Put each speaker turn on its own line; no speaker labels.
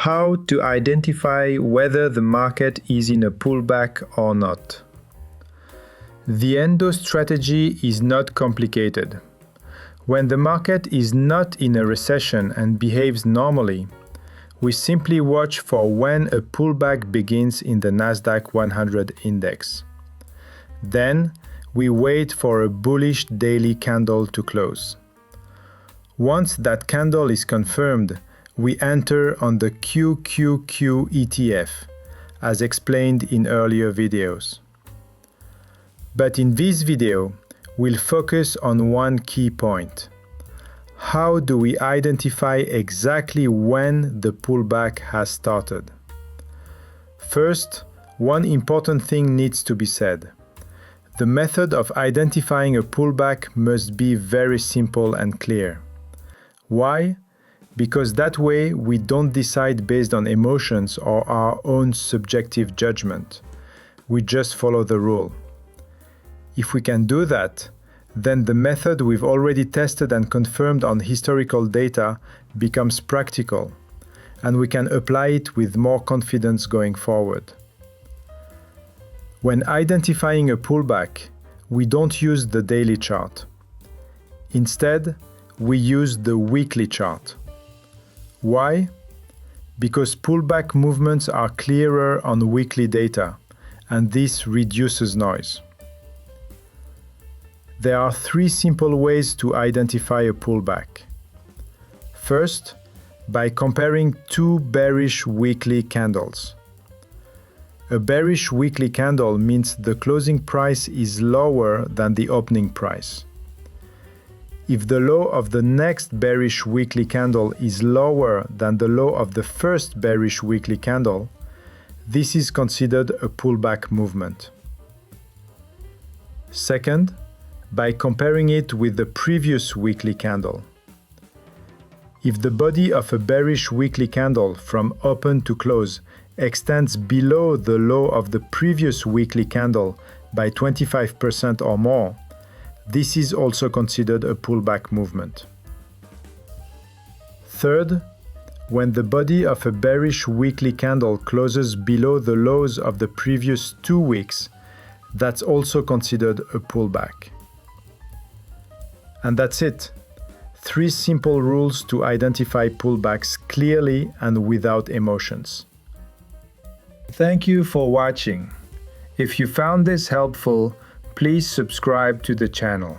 How to identify whether the market is in a pullback or not. The EnDo strategy is not complicated. When the market is not in a recession and behaves normally, we simply watch for when a pullback begins in the Nasdaq 100 index. Then, we wait for a bullish daily candle to close. Once that candle is confirmed, we enter on the QQQ ETF, as explained in earlier videos. But in this video, we'll focus on one key point. How do we identify exactly when the pullback has started? First, one important thing needs to be said. The method of identifying a pullback must be very simple and clear. Why? Because that way we don't decide based on emotions or our own subjective judgment. We just follow the rule. If we can do that, then the method we've already tested and confirmed on historical data becomes practical, and we can apply it with more confidence going forward. When identifying a pullback, we don't use the daily chart. Instead, we use the weekly chart. Why? Because pullback movements are clearer on weekly data, and this reduces noise. There are three simple ways to identify a pullback. First, by comparing two bearish weekly candles. A bearish weekly candle means the closing price is lower than the opening price. If the low of the next bearish weekly candle is lower than the low of the first bearish weekly candle, this is considered a pullback movement. Second, by comparing it with the previous weekly candle. If the body of a bearish weekly candle from open to close extends below the low of the previous weekly candle by 25% or more, this is also considered a pullback movement. Third, when the body of a bearish weekly candle closes below the lows of the previous 2 weeks, that's also considered a pullback. And that's it. 3 simple rules to identify pullbacks clearly and without emotions. Thank you for watching. If you found this helpful, please subscribe to the channel.